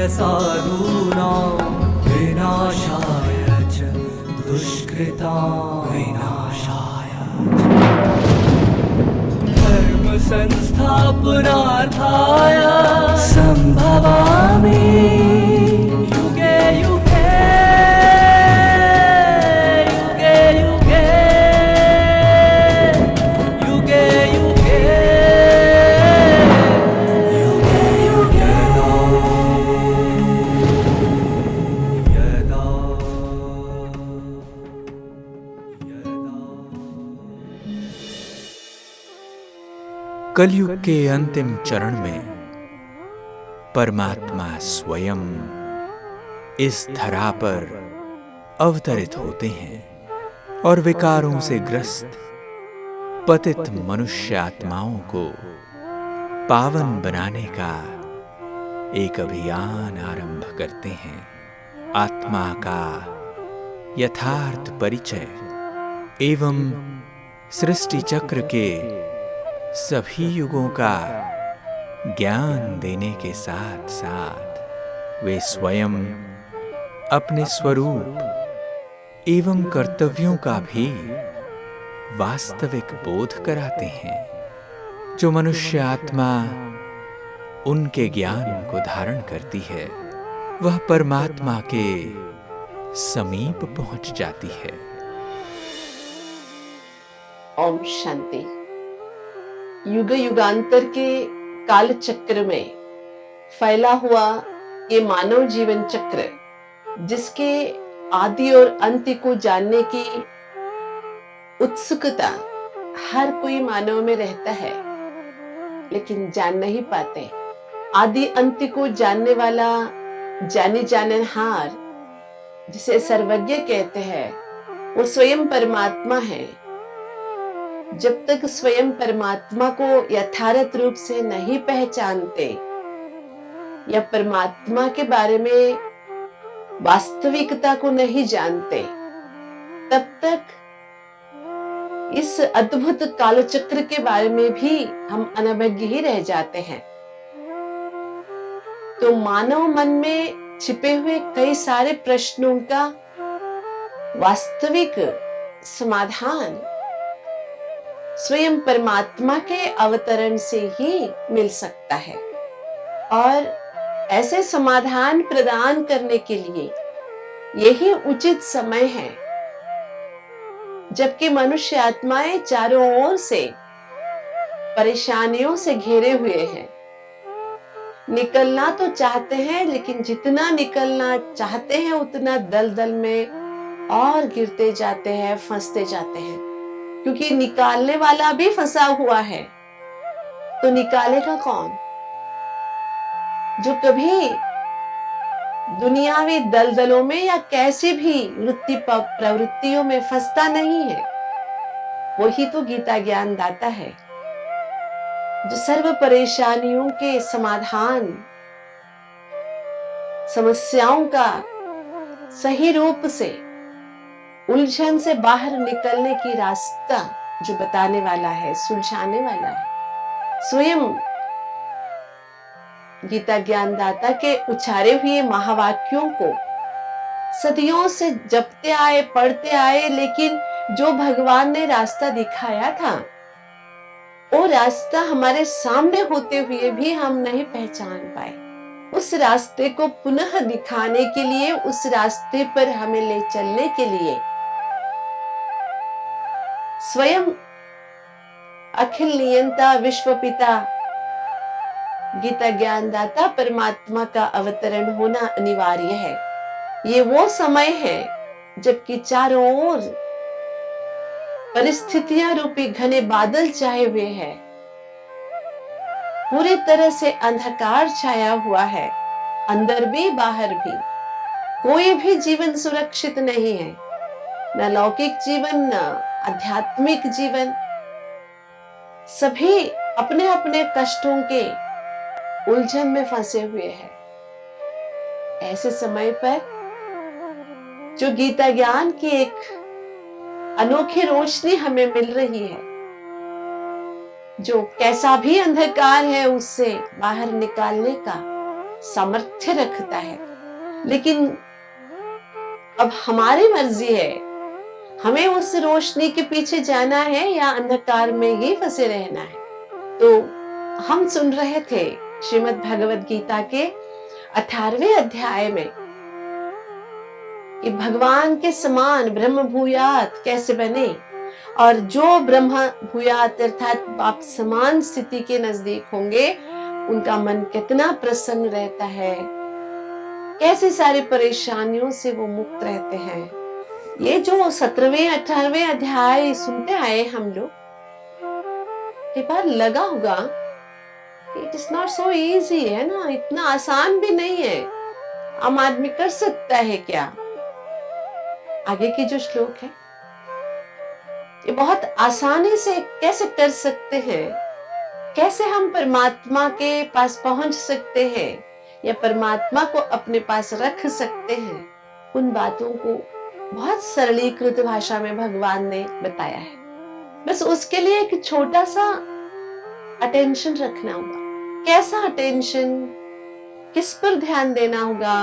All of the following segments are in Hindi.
साधूनां विनाशाय च दुष्कृतां विनाशाय धर्म संस्थापनार्थाय संभवामि युगे युगे युगे युगे युगे युगे युगे युगे यदा कलयुग के अंतिम चरण में परमात्मा स्वयं इस धरा पर अवतरित होते हैं और विकारों से ग्रस्त पतित मनुष्य आत्माओं को पावन बनाने का एक अभियान आरंभ करते हैं। आत्मा का यथार्थ परिचय एवं सृष्टि चक्र के सभी युगों का ज्ञान देने के साथ साथ वे स्वयं अपने स्वरूप एवं कर्तव्यों का भी वास्तविक बोध कराते हैं। जो मनुष्य आत्मा उनके ज्ञान को धारण करती है वह परमात्मा के समीप पहुंच जाती है। ओम शांति। युग युगांतर के काल चक्र में फैला हुआ ये मानव जीवन चक्र, जिसके आदि और अंत को जानने की उत्सुकता हर कोई मानव में रहता है, लेकिन जान नहीं पाते। आदि अंत को जानने वाला जानी जाननहार, जिसे सर्वज्ञ कहते हैं, वो स्वयं परमात्मा है। जब तक स्वयं परमात्मा को यथार्थ रूप से नहीं पहचानते या परमात्मा के बारे में वास्तविकता को नहीं जानते, तब तक इस अद्भुत कालचक्र के बारे में भी हम अनभिज्ञ ही रह जाते हैं। तो मानव मन में छिपे हुए कई सारे प्रश्नों का वास्तविक समाधान स्वयं परमात्मा के अवतरण से ही मिल सकता है। और ऐसे समाधान प्रदान करने के लिए यही उचित समय है, जबकि मनुष्य आत्माएं चारों ओर से परेशानियों से घिरे हुए हैं। निकलना तो चाहते हैं, लेकिन जितना निकलना चाहते हैं उतना दलदल में और गिरते जाते हैं, फंसते जाते हैं, क्योंकि निकालने वाला भी फंसा हुआ है। तो निकालेगा कौन? जो कभी दुनियावी दलदलों में या कैसी भी वृत्ति प्रवृत्तियों में फंसता नहीं है, वही तो गीता ज्ञान दाता है, जो सर्व परेशानियों के समाधान, समस्याओं का सही रूप से, उलझन से बाहर निकलने की रास्ता जो बताने वाला है, सुलझाने वाला है। स्वयं गीता ज्ञानदाता के उच्चारे हुए महावाक्यों को सदियों से जपते आए, पढ़ते आए, लेकिन जो भगवान ने रास्ता दिखाया था, वो रास्ता हमारे सामने होते हुए भी हम नहीं पहचान पाए। उस रास्ते को पुनः दिखाने के लिए, उस रास्ते पर हमें ले चलने के लिए स्वयं अखिल नियंता विश्व पिता गीता ज्ञानदाता परमात्मा का अवतरण होना अनिवार्य है। ये वो समय है जबकि चारों ओर परिस्थितियां रूपी घने बादल छाए हुए हैं, पूरी तरह से अंधकार छाया हुआ है, अंदर भी बाहर भी। कोई भी जीवन सुरक्षित नहीं है, न लौकिक जीवन, न आध्यात्मिक जीवन। सभी अपने अपने कष्टों के उलझन में फंसे हुए हैं। ऐसे समय पर जो गीता ज्ञान की एक अनोखी रोशनी हमें मिल रही है, जो कैसा भी अंधकार है उससे बाहर निकालने का सामर्थ्य रखता है। लेकिन अब हमारी मर्जी है, हमें उस रोशनी के पीछे जाना है या अंधकार में ही फंसे रहना है। तो हम सुन रहे थे श्रीमद् भगवद गीता के 18वें अध्याय में कि भगवान के समान ब्रह्म भूयात कैसे बने, और जो ब्रह्म भूयात अर्थात आप समान स्थिति के नजदीक होंगे उनका मन कितना प्रसन्न रहता है, कैसी सारी परेशानियों से वो मुक्त रहते हैं। ये जो 17वें 18वें अध्याय सुनते आए हम लोग, एक बार लगा होगा it is not so easy, है ना, इतना आसान भी नहीं है, आम आदमी कर सकता है क्या। आगे की जो श्लोक है ये बहुत आसानी से कैसे कर सकते हैं, कैसे हम परमात्मा के पास पहुंच सकते हैं या परमात्मा को अपने पास रख सकते हैं, उन बातों को बहुत सरलीकृत भाषा में भगवान ने बताया है। बस उसके लिए एक छोटा सा अटेंशन रखना होगा। कैसा अटेंशन, किस पर ध्यान देना होगा,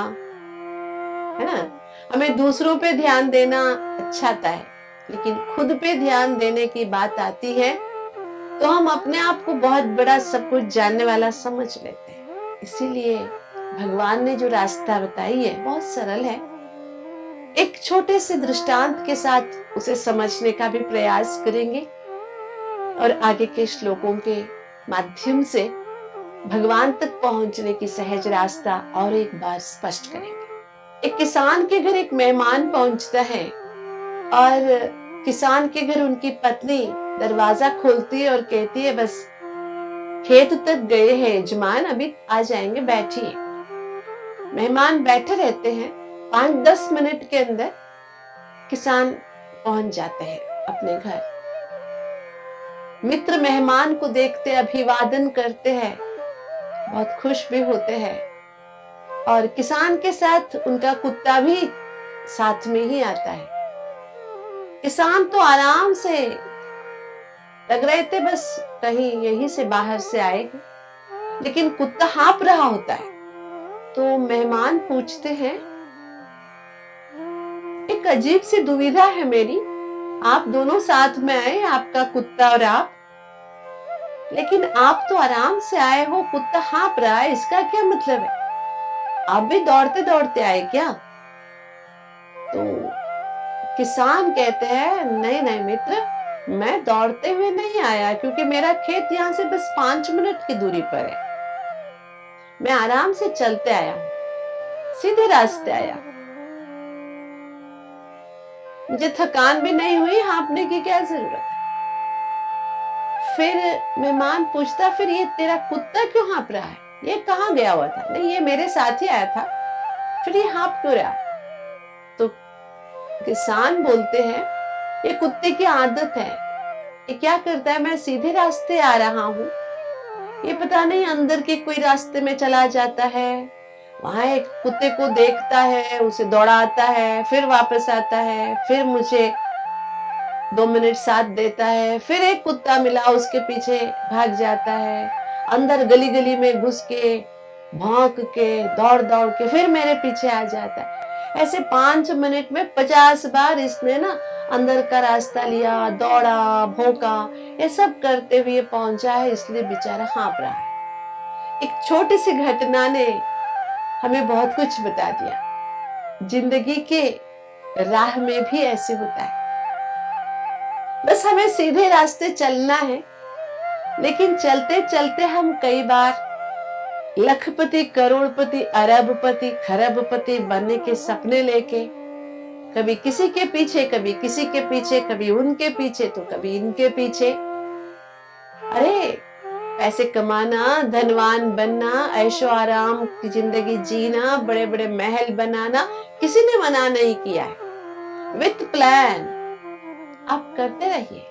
है ना। हमें दूसरों पे ध्यान देना अच्छा आता है, लेकिन खुद पे ध्यान देने की बात आती है तो हम अपने आप को बहुत बड़ा सब कुछ जानने वाला समझ लेते हैं। इसीलिए भगवान ने जो रास्ता बताई है बहुत सरल है। एक छोटे से दृष्टांत के साथ उसे समझने का भी प्रयास करेंगे और आगे के श्लोकों के माध्यम से भगवान तक पहुंचने की सहज रास्ता और एक बार स्पष्ट करेंगे। एक किसान के घर एक मेहमान पहुंचता है और किसान के घर उनकी पत्नी दरवाजा खोलती है और कहती है, बस खेत तक गए हैं यजमान, अभी आ जाएंगे, बैठिए। मेहमान बैठे रहते हैं। 5-10 मिनट के अंदर किसान पहुंच जाते हैं अपने घर। मित्र मेहमान को देखते अभिवादन करते हैं, बहुत खुश भी होते हैं, और किसान के साथ उनका कुत्ता भी साथ में ही आता है। किसान तो आराम से लग रहे थे बस कहीं यहीं से बाहर से आए, लेकिन कुत्ता हाँप रहा होता है। तो मेहमान पूछते हैं, एक अजीब सी दुविधा है मेरी, आप दोनों साथ में आए, आपका कुत्ता और आप, लेकिन आप तो आराम से आए हो, कुत्ता हाँप रहा है, इसका क्या मतलब है? आप भी दौड़ते दौड़ते आए क्या? तो किसान कहते हैं, नहीं नहीं मित्र, मैं दौड़ते हुए नहीं आया, क्योंकि मेरा खेत यहाँ से बस 5 मिनट की दूरी पर है। मैं आराम से चलते आया, सीधे रास्ते आया, मुझे थकान भी नहीं हुई, हाँपने की क्या जरूरत है। फिर मेहमान पूछता, फिर ये तेरा कुत्ता क्यों हाँप रहा है? ये कहाँ गया हुआ था? नहीं, ये मेरे साथ ही आया था, फिर ये हाँप क्यों रहा? तो किसान बोलते हैं, ये कुत्ते की आदत है, ये क्या करता है, मैं सीधे रास्ते आ रहा हूँ, ये पता नहीं अंदर के कोई रास्ते में चला जाता है, वहां एक कुत्ते को देखता है, उसे दौड़ाता है, फिर वापस आता है, फिर मुझे 2 मिनट साथ देता है, फिर एक कुत्ता मिला, उसके पीछे भाग जाता है, अंदर गली गली में घुस के भौंक के दौड़ दौड़ के फिर मेरे पीछे आ जाता है। ऐसे 5 मिनट में 50 बार इसने ना अंदर का रास्ता लिया, दौड़ा, भौंका, ये सब करते हुए पहुंचा है, इसलिए बेचारा हाँप रहा है। एक छोटी सी घटना ने हमें बहुत कुछ बता दिया। जिंदगी के राह में भी ऐसे होता है, बस हमें सीधे रास्ते चलना है, लेकिन चलते चलते हम कई बार लखपति, करोड़पति, अरबपति, खरबपति बनने के सपने लेके कभी किसी के पीछे, कभी किसी के पीछे, कभी उनके पीछे तो कभी इनके पीछे। अरे पैसे कमाना, धनवान बनना, ऐशो आराम की जिंदगी जीना, बड़े बड़े महल बनाना किसी ने मना नहीं किया है। विथ प्लान आप करते रहिए,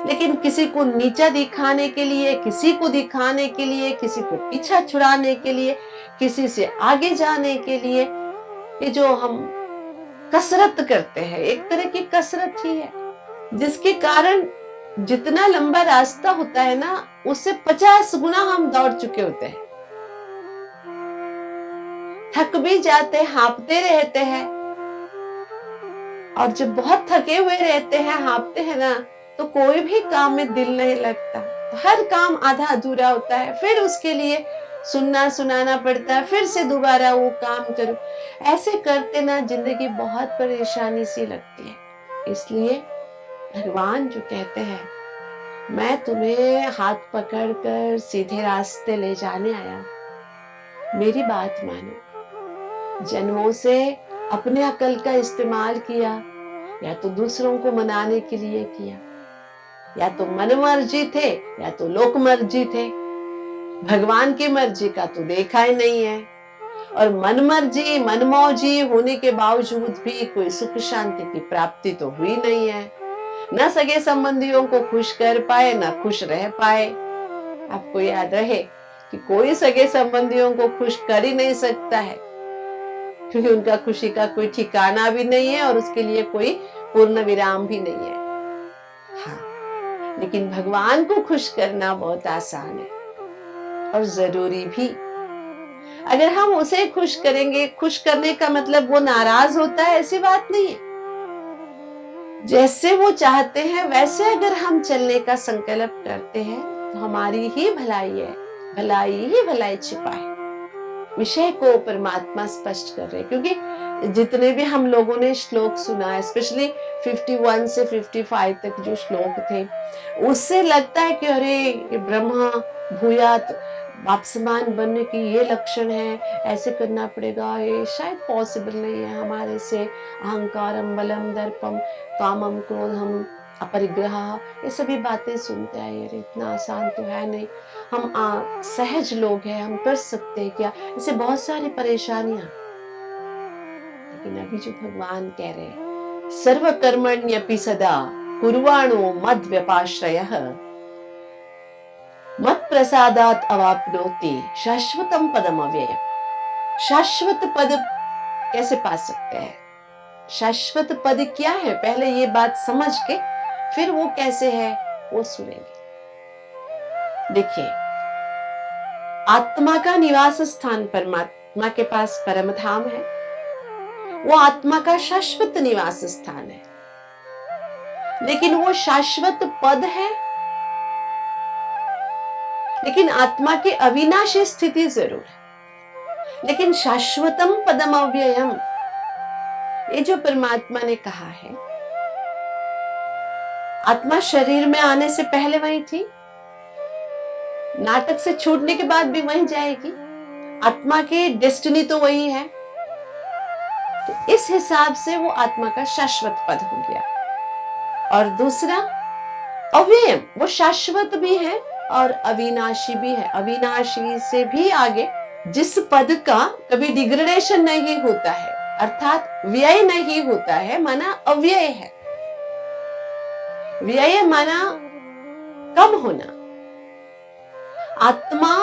लेकिन किसी को नीचा दिखाने के लिए, किसी को दिखाने के लिए, किसी को पीछा छुड़ाने के लिए, किसी से आगे जाने के लिए, ये जो हम कसरत करते हैं, एक तरह की कसरत ही है, जिसके कारण जितना लंबा रास्ता होता है ना, उससे 50 गुना हम दौड़ चुके होते हैं। थक भी जाते, हाँपते रहते हैं। और जब बहुत थके हुए रहते हैं, हाँपते हैं ना, तो कोई भी काम में दिल नहीं लगता, हर काम आधा अधूरा होता है। फिर उसके लिए सुनना सुनाना पड़ता है, फिर से दोबारा वो काम करो। ऐसे करते ना जिंदगी बहुत परेशानी सी लगती है। इसलिए भगवान जो कहते हैं, मैं तुम्हें हाथ पकड़कर सीधे रास्ते ले जाने आया, मेरी बात मानो। जन्मों से अपने अकल का इस्तेमाल किया, या तो दूसरों को मनाने के लिए किया, या तो मन मर्जी थे या तो लोक मर्जी थे। भगवान की मर्जी का तो देखा ही नहीं है। और मन मर्जी मनमौजी होने के बावजूद भी कोई सुख शांति की प्राप्ति तो हुई नहीं है। न सगे संबंधियों को खुश कर पाए, न खुश रह पाए। आपको याद रहे कि कोई सगे संबंधियों को खुश कर ही नहीं सकता है, क्योंकि उनका खुशी का कोई ठिकाना भी नहीं है और उसके लिए कोई पूर्ण विराम भी नहीं है। हाँ, लेकिन भगवान को खुश करना बहुत आसान है और जरूरी भी। अगर हम उसे खुश करेंगे, खुश करने का मतलब वो नाराज होता है, ऐसी बात नहीं है। जैसे वो चाहते हैं वैसे अगर हम चलने का संकल्प करते हैं तो हमारी ही भलाई है, भलाई ही भलाई छिपा है। विषय को परमात्मा स्पष्ट कर रहे हैं, क्योंकि जितने भी हम लोगों ने श्लोक सुना है, स्पेशली 51 से 55 तक जो श्लोक थे, उससे लगता है कि अरे ये ब्रह्मा भूयात बाप समान बनने की ये लक्षण है, ऐसे करना पड़ेगा, ये शायद पॉसिबल नहीं है हमारे से। अहंकारम बलम दर्पम कामम क्रोधम अपरिग्रह, ये सभी बातें सुनते हैं, यार इतना आसान तो है नहीं, हम सहज लोग हैं, हम कर सकते हैं क्या, इससे बहुत सारी परेशानियां। लेकिन अभी जो भगवान कह रहे हैं, सर्व कर्मण्यपि सदा कुर्वाणो मद व्यपाश्रयः मत प्रसादात अवाप्नोति शाश्वतम पदम अव्ययम। शाश्वत पद कैसे पा सकते हैं? शाश्वत पद क्या है, पहले ये बात समझ के फिर वो कैसे है वो सुनेंगे। देखिए, आत्मा का निवास स्थान परमात्मा के पास परम धाम है, वो आत्मा का शाश्वत निवास स्थान है। लेकिन वो शाश्वत पद है, लेकिन आत्मा की अविनाशी स्थिति जरूर है। लेकिन शाश्वतम पदम अव्ययम, ये जो परमात्मा ने कहा है, आत्मा शरीर में आने से पहले वही थी, नाटक से छूटने के बाद भी वहीं जाएगी। आत्मा की डेस्टिनी तो वही है। तो इस हिसाब से वो आत्मा का शाश्वत पद हो गया। और दूसरा अव्ययम, वो शाश्वत भी है और अविनाशी भी है। अविनाशी से भी आगे, जिस पद का कभी डिग्रेडेशन नहीं होता है, अर्थात व्यय नहीं होता है, माना अव्यय है। व्यय माना कम होना। आत्मा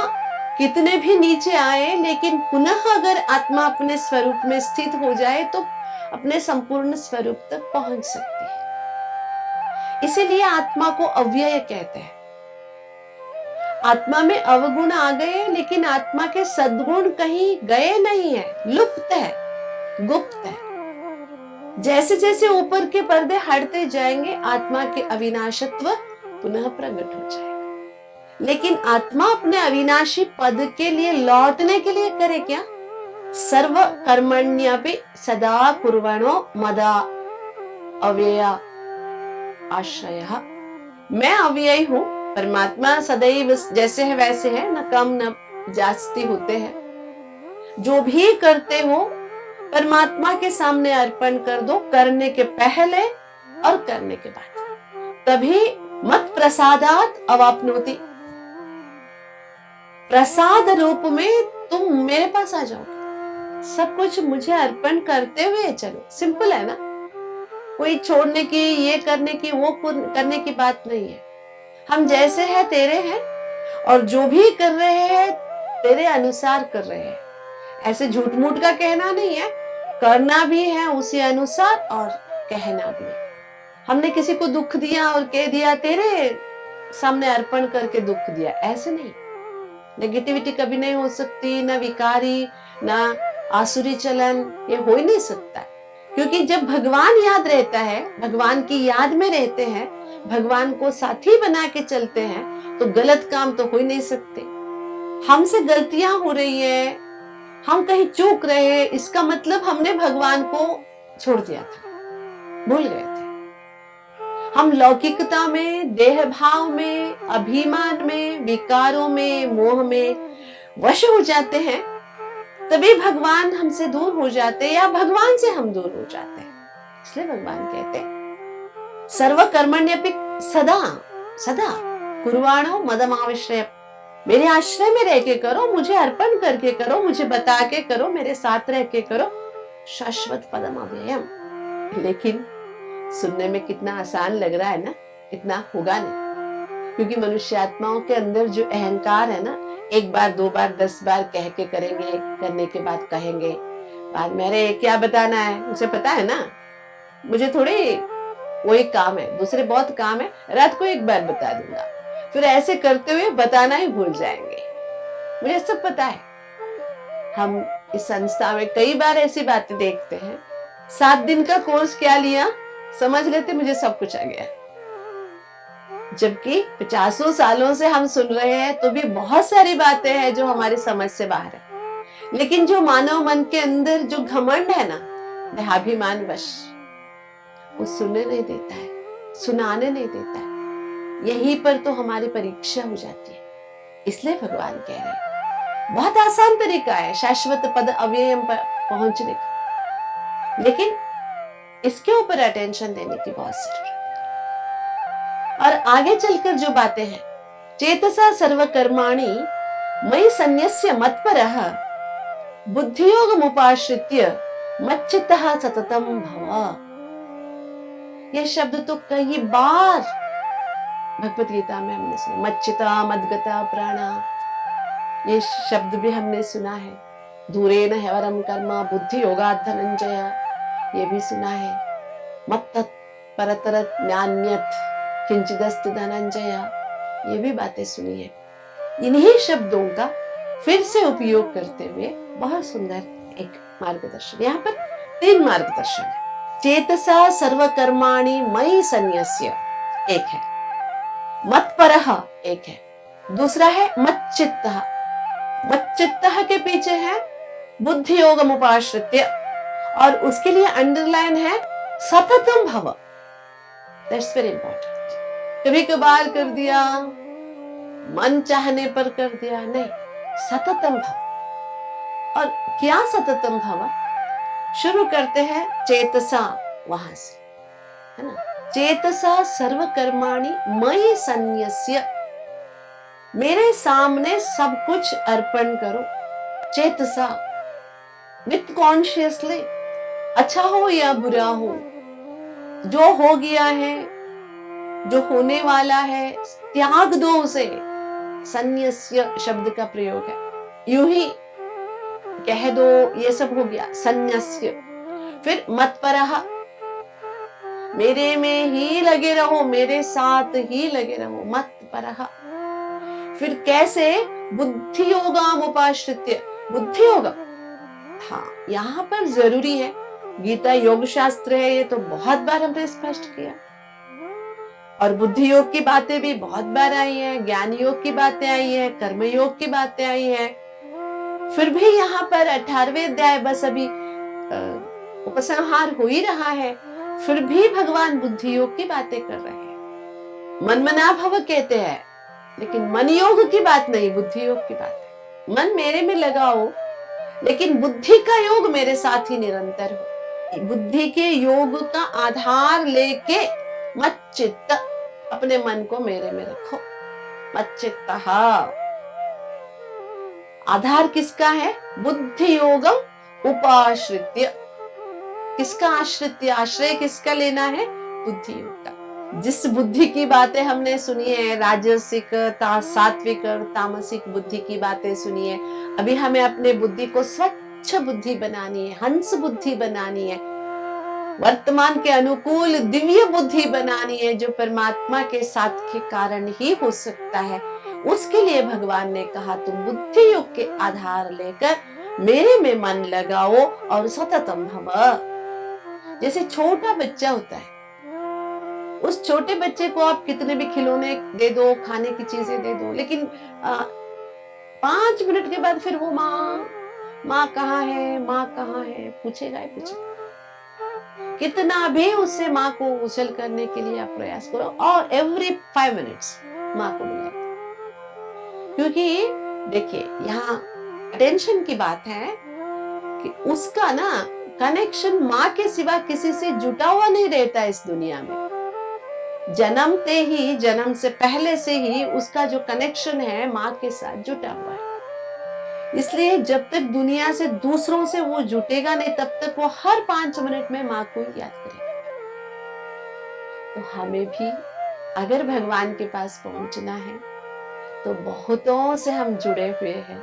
कितने भी नीचे आए, लेकिन पुनः अगर आत्मा अपने स्वरूप में स्थित हो जाए तो अपने संपूर्ण स्वरूप तक पहुंच सकती है। इसीलिए आत्मा को अव्यय कहते हैं। आत्मा में अवगुण आ गए, लेकिन आत्मा के सद्गुण कहीं गए नहीं है, लुप्त है, गुप्त है। जैसे जैसे ऊपर के पर्दे हटते जाएंगे, आत्मा के अविनाशत्व पुनः प्रकट हो जाएगा। लेकिन आत्मा अपने अविनाशी पद के लिए लौटने के लिए करे क्या? सर्व कर्मण्यपि सदा कुर्वणो मदा अव्यय आश्रयः। मैं अव्यय हूं, परमात्मा सदैव जैसे है वैसे है, न कम न जास्ती होते हैं। जो भी करते हो परमात्मा के सामने अर्पण कर दो, करने के पहले और करने के बाद, तभी मत प्रसादात अवाप्नोति। प्रसाद रूप में तुम मेरे पास आ जाओगे। सब कुछ मुझे अर्पण करते हुए चलो। सिंपल है ना, कोई छोड़ने की, ये करने की, वो करने की बात नहीं है। हम जैसे हैं तेरे हैं, और जो भी कर रहे हैं तेरे अनुसार कर रहे हैं। ऐसे झूठ मूठ का कहना नहीं है, करना भी है उसी अनुसार और कहना भी है। हमने किसी को दुख दिया और कह दिया तेरे सामने अर्पण करके दुख दिया, ऐसे नहीं। नेगेटिविटी कभी नहीं हो सकती, ना विकारी, ना आसुरी चलन ये हो ही नहीं सकता है। क्योंकि जब भगवान याद रहता है, भगवान की याद में रहते हैं, भगवान को साथी बना के चलते हैं, तो गलत काम तो हो ही नहीं सकते। हमसे गलतियां हो रही है, हम कहीं चूक रहे हैं, इसका मतलब हमने भगवान को छोड़ दिया था, भूल गए थे। हम लौकिकता में, देह भाव में, अभिमान में, विकारों में, मोह में वश हो जाते हैं, तभी भगवान हमसे दूर हो जाते हैं या भगवान से हम दूर हो जाते हैं। इसलिए भगवान कहते हैं सर्व कर्मण्यपि सदा सदा कुर्वाणो मदमाश्रय, मेरे आश्रय में रह के करो, मुझे अर्पण करके करो, मुझे बता के करो, मेरे साथ रह के करो, शाश्वत पदम अव्ययम। लेकिन सुनने में कितना आसान लग रहा है ना, इतना होगा नहीं। क्योंकि मनुष्य आत्माओं के अंदर जो अहंकार है ना, एक बार, दो बार, 10 बार कह के करेंगे, करने के बाद कहेंगे बाद में अरे क्या बताना है, मुझे पता है ना, मुझे थोड़ी वही काम है, दूसरे बहुत काम है, रात को एक बार बता दूंगा। फिर ऐसे करते हुए बताना ही भूल जाएंगे, मुझे सब पता है। हम इस संस्था में कई बार ऐसी बातें देखते हैं, 7 दिन का कोर्स क्या लिया, समझ लेते मुझे सब कुछ आ गया, जबकि 50 सालों से हम सुन रहे हैं तो भी बहुत सारी बातें हैं जो हमारी समझ से बाहर है। लेकिन जो मानव मन के अंदर जो घमंड है ना, देहाभिमान वश, वो सुनने नहीं देता है, सुनाने नहीं देता है। यहीं पर तो हमारी परीक्षा हो जाती है। इसलिए भगवान कह रहे हैं बहुत आसान तरीका है शाश्वत पद अव्ययम पर पहुंचने का, लेकिन इसके ऊपर अटेंशन देने की बहुत जरूरत है। और आगे चलकर जो बातें हैं, चेतसा सर्व कर्माणि मयि सन्यस्य मत्परः बुद्धियोग मुपाश्रित्य मच्चित्तः सततम भव। यह शब्द तो कई बार भगवत गीता में हमने सुना, मच्चिता मद्गता प्राणा, ये शब्द भी हमने सुना है। दूरेन ह्यवरम कर्म बुद्धि योगात् धनंजय, ये भी सुना है। मत परतर ज्ञान्यत किंचिदस्ति धनंजय, ये भी बातें सुनी है। इन्हीं शब्दों का फिर से उपयोग करते हुए बहुत सुंदर एक मार्गदर्शन, यहाँ पर 3 मार्गदर्शन है। चेतसा सर्व कर्माणि मयि सन्यस्य एक है, मत्परः एक है, दूसरा है मच्चित्तः। मच्चित्तः के पीछे है बुद्धि योगम उपाश्रित्य, और उसके लिए अंडरलाइन है सततम भव। That's very important. कभी कभार कर दिया, मन चाहने पर कर दिया, नहीं, सततम भव। और क्या सततम भव? शुरू करते हैं चेतसा, वहां से, है ना। चेतसा सर्व कर्माणि मयि सन्यस्य, मेरे सामने सब कुछ अर्पण करो। चेतसा, विथ कॉन्शियसली, अच्छा हो या बुरा हो, जो हो गया है, जो होने वाला है, त्याग दो उसे। सन्यस्य शब्द का प्रयोग है, यूं ही कह दो ये सब हो गया, सन्यस्य। फिर मत्परः, मेरे में ही लगे रहो, मेरे साथ ही लगे रहो, मत्परः। फिर कैसे? बुद्धि योगाम उपाश्रित्य, बुद्धि योगा, हाँ यहाँ पर जरूरी है। गीता योग शास्त्र है, ये तो बहुत बार हमने स्पष्ट किया, और बुद्धि योग की बातें भी बहुत बार आई है, ज्ञान योग की बातें आई है, कर्म योग की बातें आई है। फिर भी यहाँ पर 18वें अध्याय बस अभी उपसंहार हो ही रहा है, फिर भी भगवान बुद्धि योग की बातें कर रहे हैं। मन मना भव कहते हैं, लेकिन मन योग की बात नहीं, बुद्धि योग की बात है। मन मेरे में लगाओ, लेकिन बुद्धि का योग मेरे साथ ही निरंतर हो। बुद्धि के योग का आधार लेके मच्चित्त, अपने मन को मेरे में रखो। मच्चित्तः, आधार किसका है? बुद्धि योगम उपाश्रित्य। किसका आश्रित्य? आश्रय किसका लेना है? बुद्धि योग का। जिस बुद्धि की बातें हमने सुनी है, राजसिक, सात्विक, तामसिक बुद्धि की बातें सुनी है, अभी हमें अपने बुद्धि को स्वच्छ बुद्धि बनानी है, हंस बुद्धि बनानी है, वर्तमान के अनुकूल दिव्य बुद्धि बनानी है, जो परमात्मा के साथ के कारण ही हो सकता है। उसके लिए भगवान ने कहा तुम बुद्धि योग के आधार लेकर मेरे में मन लगाओ और सततम भव। जैसे छोटा बच्चा होता है, उस छोटे बच्चे को आप कितने भी खिलौने दे दो, खाने की चीजें दे दो, लेकिन 5 मिनट के बाद फिर वो माँ कहाँ है, माँ कहाँ है, पूछेगा ही पूछेगा। कितना भी उससे माँ को उछल करने के लिए आप प्रयास करो, और एवरी 5 मिनट्स माँ को बुलाओ। क्योंकि देखिए यहाँ अटेंशन की बात है कि उसका ना कनेक्शन माँ के सिवा किसी से जुटा हुआ नहीं रहता इस दुनिया में। जन्मते ही, जन्म से पहले से ही उसका जो कनेक्शन है माँ के साथ जुटा हुआ है। इसलिए जब तक दुनिया से दूसरों से वो जुटेगा नहीं, तब तक वो हर 5 मिनट में माँ को याद करेगा। तो हमें भी अगर भगवान के पास पहुंचना है तो बहुतों से हम जुड़े हुए हैं,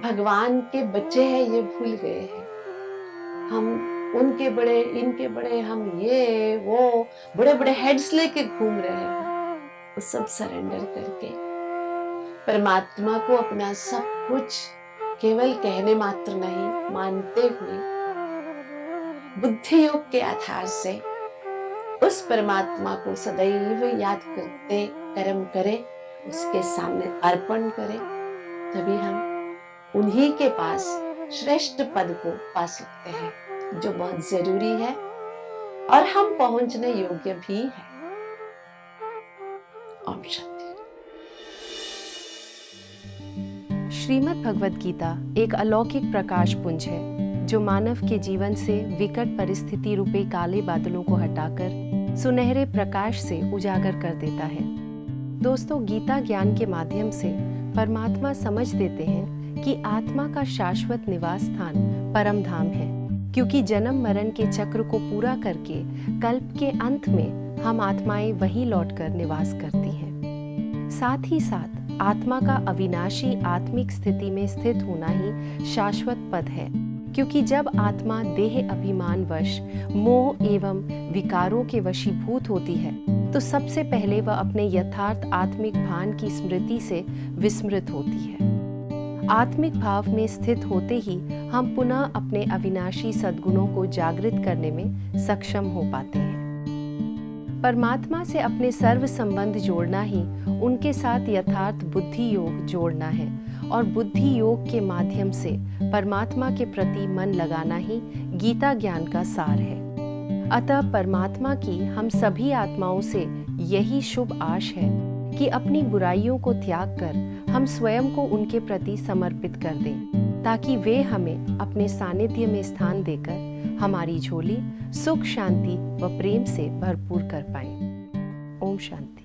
भगवान के बच्चे हैं ये भूल गए हैं। हम उनके बड़े, इनके बड़े, हम ये वो बड़े बड़े हेड्स लेके घूम रहे हैं। वो सब सरेंडर करके परमात्मा को अपना सब कुछ केवल कहने मात्र नहीं, मानते हुए बुद्धि योग के आधार से उस परमात्मा को सदैव याद करते कर्म करें, उसके सामने अर्पण करें, तभी हम उन्हीं के पास श्रेष्ठ पद को पा सकते हैं, जो बहुत जरूरी है और हम पहुंचने योग्य भी है। ओम शांति। श्रीमद् भगवद गीता एक अलौकिक प्रकाश पुंज है, जो मानव के जीवन से विकट परिस्थिति रूपे काले बादलों को हटाकर सुनहरे प्रकाश से उजागर कर देता है। दोस्तों, गीता ज्ञान के माध्यम से परमात्मा समझ देते हैं कि आत्मा का शाश्वत निवास स्थान परम धाम है, क्योंकि जन्म मरण के चक्र को पूरा करके कल्प के अंत में हम आत्माएं वहीं लौटकर निवास करती हैं। साथ ही साथ आत्मा का अविनाशी आत्मिक स्थिति में स्थित होना ही शाश्वत पद है, क्योंकि जब आत्मा देह अभिमान वश मोह एवं विकारों के वशीभूत होती है, तो सबसे पहले वह अपने यथार्थ आत्मिक भान की स्मृति से विस्मृत होती है। आत्मिक भाव में स्थित होते ही हम पुनः अपने अविनाशी सद्गुणों को जागृत करने में सक्षम हो पाते हैं। परमात्मा से अपने सर्व संबंध जोड़ना ही उनके साथ यथार्थ बुद्धि योग जोड़ना है, और बुद्धि योग के माध्यम से परमात्मा के प्रति मन लगाना ही गीता ज्ञान का सार है। अतः परमात्मा की हम सभी आत्माओं से यही शुभ आश है कि अपनी बुराइयों को त्याग कर हम स्वयं को उनके प्रति समर्पित कर दें, ताकि वे हमें अपने सानिध्य में स्थान देकर हमारी झोली सुख, शांति व प्रेम से भरपूर कर पाएं। ओम शांति।